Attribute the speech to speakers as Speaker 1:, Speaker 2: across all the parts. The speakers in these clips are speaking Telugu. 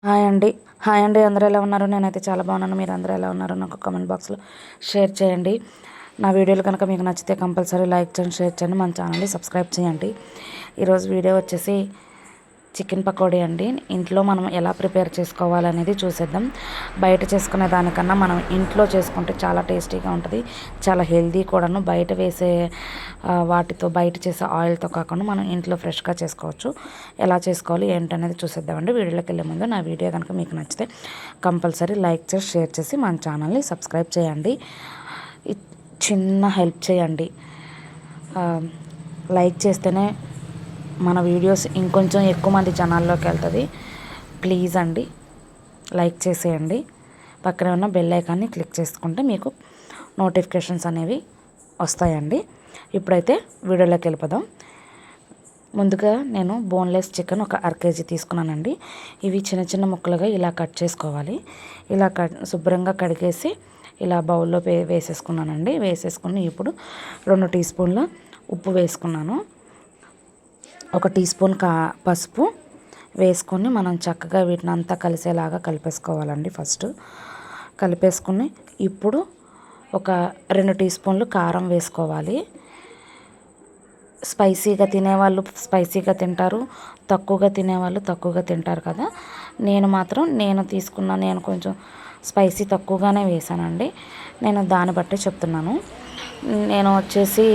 Speaker 1: హాయ్ అండి. హాయ్ అండి. అందరూ ఎలా ఉన్నారు? నేనైతే చాలా బాగున్నాను. మీరు అందరూ ఎలా ఉన్నారో నాకు కామెంట్ బాక్స్లో షేర్ చేయండి. నా వీడియోలు కనుక మీకు నచ్చితే కంపల్సరీ లైక్ చేయండి, షేర్ చేయండి, మన ఛానల్ని సబ్స్క్రైబ్ చేయండి. ఈరోజు వీడియో వచ్చేసి చికెన్ పకోడీ అండి. ఇంట్లో మనం ఎలా ప్రిపేర్ చేసుకోవాలనేది చూసేద్దాం. బయట చేసుకునే దానికన్నా మనం ఇంట్లో చేసుకుంటే చాలా టేస్టీగా ఉంటుంది, చాలా హెల్దీ కూడాను. బయట వేసే వాటితో, బయట చేసే ఆయిల్తో కాకుండా మనం ఇంట్లో ఫ్రెష్గా చేసుకోవచ్చు. ఎలా చేసుకోవాలి ఏంటనేది చూసేద్దామండి. వీడియోలోకి వెళ్ళే ముందు నా వీడియో కనుక మీకు నచ్చితే కంపల్సరీ లైక్ చేసి షేర్ చేసి మన ఛానల్ని సబ్స్క్రైబ్ చేయండి. చిన్న హెల్ప్ చేయండి. లైక్ చేస్తేనే మన వీడియోస్ ఇంకొంచెం ఎక్కువ మంది జనాల్లోకి వెళ్తుంది. ప్లీజ్ అండి, లైక్ చేసేయండి. పక్కనే ఉన్న బెల్ ఐకాన్ని క్లిక్ చేసుకుంటే మీకు నోటిఫికేషన్స్ అనేవి వస్తాయండి. ఇప్పుడైతే వీడియోలోకి వెళ్ళిపోదాం. ముందుగా నేను బోన్లెస్ చికెన్ ఒక 1/2 kg తీసుకున్నానండి. ఇవి చిన్న చిన్న ముక్కలుగా ఇలా కట్ చేసుకోవాలి. ఇలా శుభ్రంగా కడిగేసి ఇలా బౌల్లో వేసేసుకున్నానండి. వేసేసుకుని ఇప్పుడు 2 టీ స్పూన్ల ఉప్పు వేసుకున్నాను. 1 టీ స్పూన్ పసుపు వేసుకొని మనం చక్కగా వీటిని అంతా కలిసేలాగా కలిపేసుకోవాలండి. ఫస్ట్ కలిపేసుకుని ఇప్పుడు ఒక 2 టీ స్పూన్లు కారం వేసుకోవాలి. స్పైసీగా తినేవాళ్ళు స్పైసీగా తింటారు, తక్కువగా తినేవాళ్ళు తక్కువగా తింటారు కదా. నేను కొంచెం స్పైసీ తక్కువగానే వేసానండి. నేను దాన్ని బట్టి చెప్తున్నాను. నేను వచ్చేసి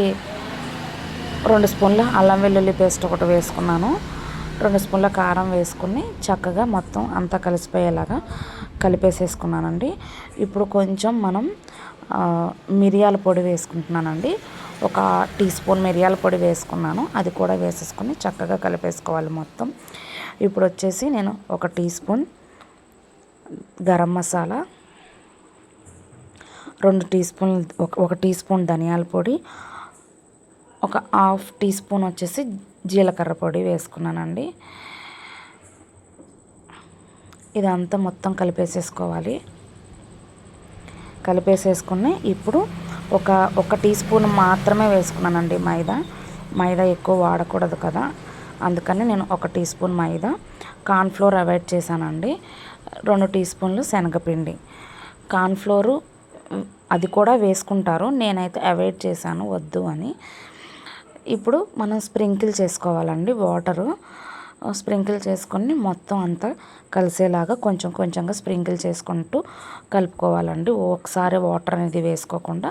Speaker 1: 2 స్పూన్ల అల్లం వెల్లుల్లి పేస్ట్ ఒకటి వేసుకున్నాను. 2 స్పూన్ల కారం వేసుకుని చక్కగా మొత్తం అంతా కలిసిపోయేలాగా కలిపేసేసుకున్నానండి. ఇప్పుడు కొంచెం మనం మిరియాల పొడి వేసుకుంటున్నానండి. 1 టీ స్పూన్ మిరియాల పొడి వేసుకున్నాను. అది కూడా వేసేసుకొని చక్కగా కలిపేసుకోవాలి మొత్తం. ఇప్పుడు వచ్చేసి నేను 1 teaspoon garam masala, 2 teaspoon 1 teaspoon ధనియాల పొడి, 1/2 టీ స్పూన్ వచ్చేసి జీలకర్ర పొడి వేసుకున్నానండి. ఇదంతా మొత్తం కలిపేసేసుకోవాలి. కలిపేసేసుకుని ఇప్పుడు ఒక టీ స్పూన్ మాత్రమే వేసుకున్నానండి మైదా ఎక్కువ వాడకూడదు కదా, అందుకని నేను 1 టీ స్పూన్ మైదా. కార్న్ఫ్లోర్ అవాయిడ్ చేశానండి. 2 టీ స్పూన్లు శనగపిండి. కార్న్ఫ్లోరు అది కూడా వేసుకుంటారు, నేనైతే అవాయిడ్ చేశాను, వద్దు అని. ఇప్పుడు మనం స్ప్రింకిల్ చేసుకోవాలండి. వాటరు స్ప్రింకిల్ చేసుకొని మొత్తం అంతా కలిసేలాగా కొంచెం కొంచెంగా స్ప్రింకిల్ చేసుకుంటూ కలుపుకోవాలండి. ఒకసారి వాటర్ అనేది వేసుకోకుండా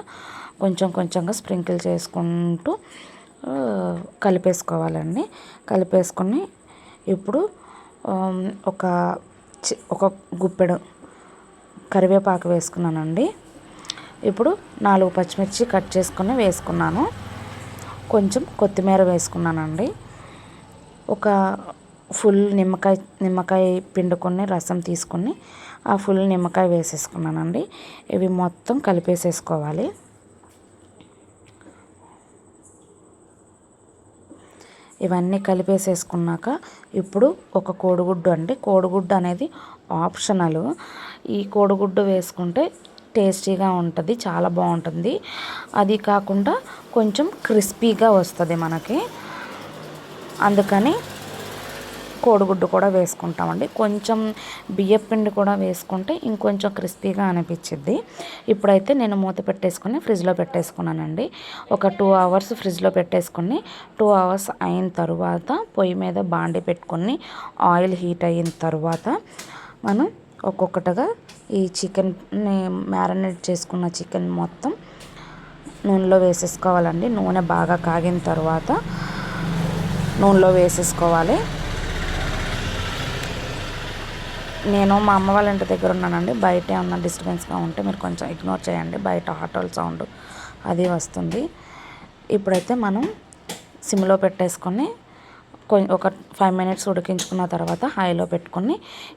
Speaker 1: కొంచెం కొంచెంగా స్ప్రింకిల్ చేసుకుంటూ కలిపేసుకోవాలండి. కలిపేసుకొని ఇప్పుడు ఒక గుప్పెడు కరివేపాకు వేసుకున్నానండి. ఇప్పుడు 4 పచ్చిమిర్చి కట్ చేసుకొని వేసుకున్నాను. కొంచెం కొత్తిమీర వేసుకున్నానండి. ఒక ఫుల్ నిమ్మకాయ పిండుకొని రసం తీసుకొని ఆ ఫుల్ నిమ్మకాయ వేసేసుకున్నానండి. ఇవి మొత్తం కలిపేసేసుకోవాలి. ఇవన్నీ కలిపేసేసుకున్నాక ఇప్పుడు ఒక కోడిగుడ్డు అనేది ఆప్షనల్. ఈ కోడిగుడ్డు వేసుకుంటే టేస్టీగా ఉంటుంది, చాలా బాగుంటుంది. అది కాకుండా కొంచెం క్రిస్పీగా వస్తుంది మనకి, అందుకని కోడిగుడ్డు కూడా వేసుకుంటామండి. కొంచెం బియ్యపిండి కూడా వేసుకుంటే ఇంకొంచెం క్రిస్పీగా అనిపించిద్ది. ఇప్పుడైతే నేను మూత పెట్టేసుకొని ఫ్రిడ్జ్లో పెట్టేసుకున్నానండి. ఒక 2 అవర్స్ ఫ్రిడ్జ్లో పెట్టేసుకొని 2 అవర్స్ అయిన తర్వాత పొయ్యి మీద బాండి పెట్టుకొని ఆయిల్ హీట్ అయిన తర్వాత మనం ఒక్కొక్కటిగా ఈ చికెన్ని మ్యారినేట్ చేసుకున్న చికెన్ మొత్తం నూనెలో వేసేసుకోవాలండి. నూనె బాగా కాగిన తర్వాత నూనెలో వేసేసుకోవాలి. నేను మా అమ్మ వాళ్ళ ఇంటి దగ్గర ఉన్నానండి. బయట ఏమన్నా డిస్టర్బెన్స్గా ఉంటే మీరు కొంచెం ఇగ్నోర్ చేయండి. బయట ఆటోల సౌండ్ అది వస్తుంది. ఇప్పుడైతే మనం సిమ్లో పెట్టేసుకొని ఒక 5 మినిట్స్ ఉడికించుకున్న తర్వాత హైలో పెట్టుకొని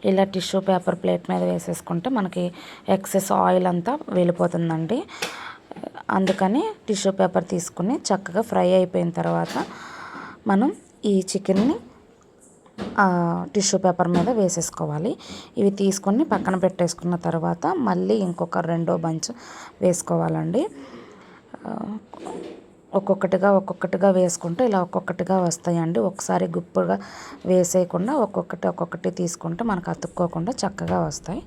Speaker 1: ఇలా టిష్యూ పేపర్ ప్లేట్ మీద వేసేసుకుంటే మనకి ఎక్సెస్ ఆయిల్ అంతా వెళ్ళిపోతుందండి. అందుకని టిష్యూ పేపర్ తీసుకుని చక్కగా ఫ్రై అయిపోయిన తర్వాత మనం ఈ చికెన్ని టిష్యూ పేపర్ మీద వేసేసుకోవాలి. ఇవి తీసుకొని పక్కన పెట్టేసుకున్న తర్వాత మళ్ళీ ఇంకొక రెండో బంచ్ వేసుకోవాలండి. ఒక్కొక్కటిగా వేసుకుంటే ఇలా ఒక్కొక్కటిగా వస్తాయండి. ఒకసారి గుప్పుగా వేసేయకుండా ఒక్కొక్కటి తీసుకుంటే మనకు అతుక్కోకుండా చక్కగా వస్తాయి.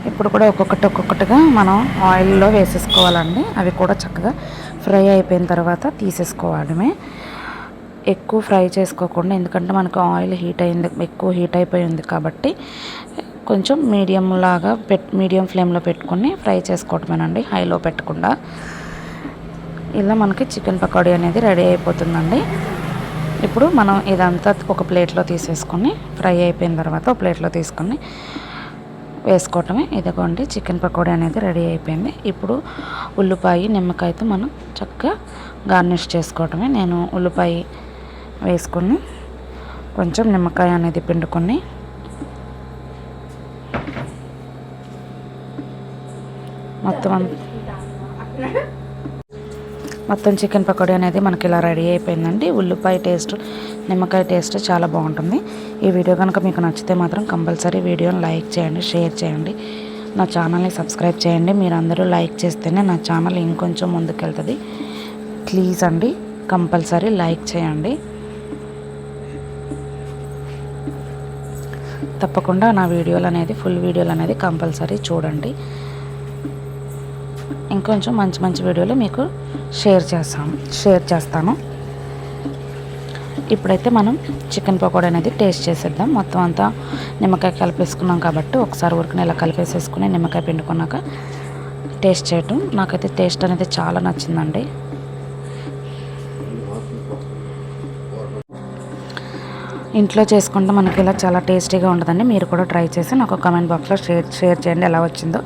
Speaker 1: ఇప్పుడు కూడా ఒక్కొక్కటిగా మనం ఆయిల్లో వేసేసుకోవాలండి. అవి కూడా చక్కగా ఫ్రై అయిపోయిన తర్వాత తీసేసుకోవడమే. ఎక్కువ ఫ్రై చేసుకోకుండా, ఎందుకంటే మనకు ఆయిల్ ఎక్కువ హీట్ అయిపోయింది కాబట్టి కొంచెం మీడియం ఫ్లేమ్లో పెట్టుకొని ఫ్రై చేసుకోవటమేనండి, హైలో పెట్టకుండా. ఇలా మనకి చికెన్ పకోడీ అనేది రెడీ అయిపోతుందండి. ఇప్పుడు మనం ఇదంతా ఒక ప్లేట్లో తీసేసుకొని, ఫ్రై అయిపోయిన తర్వాత ఒక ప్లేట్లో తీసుకొని వేసుకోవటమే. ఇదిగోండి చికెన్ పకోడీ అనేది రెడీ అయిపోయింది. ఇప్పుడు ఉల్లిపాయ నిమ్మకాయతో మనం చక్కగా గార్నిష్ చేసుకోవటమే. నేను ఉల్లిపాయ వేసుకొని కొంచెం నిమ్మకాయ అనేది పిండుకొని మొత్తం చికెన్ పకోడీ అనేది మనకి ఇలా రెడీ అయిపోయిందండి. ఉల్లిపాయ టేస్ట్, నిమ్మకాయ టేస్ట్ చాలా బాగుంటుంది. ఈ వీడియో కనుక మీకు నచ్చితే మాత్రం కంపల్సరీ వీడియోని లైక్ చేయండి, షేర్ చేయండి, నా ఛానల్ని సబ్స్క్రైబ్ చేయండి. మీరు అందరూ లైక్ చేస్తేనే నా ఛానల్ ఇంకొంచెం ముందుకెళ్తుంది. ప్లీజ్ అండి, కంపల్సరీ లైక్ చేయండి. తప్పకుండా నా ఫుల్ వీడియోలు అనేది కంపల్సరీ చూడండి. ఇంకొంచెం మంచి వీడియోలు మీకు షేర్ చేస్తాను. ఇప్పుడైతే మనం చికెన్ పకోడీ అనేది టేస్ట్ చేసేద్దాం. మొత్తం అంతా నిమ్మకాయ కలిపేసుకున్నాం కాబట్టి ఒకసారి ఊరికి ఇలా కలిపేసేసుకుని నిమ్మకాయ పిండుకున్నాక టేస్ట్ చేయటం. నాకైతే టేస్ట్ అనేది చాలా నచ్చిందండి. ఇంట్లో చేసుకుంటే మనకి ఇలా చాలా టేస్టీగా ఉంటుందండి. మీరు కూడా ట్రై చేసి నాకు కామెంట్ బాక్స్లో షేర్ చేయండి ఎలా వచ్చిందో.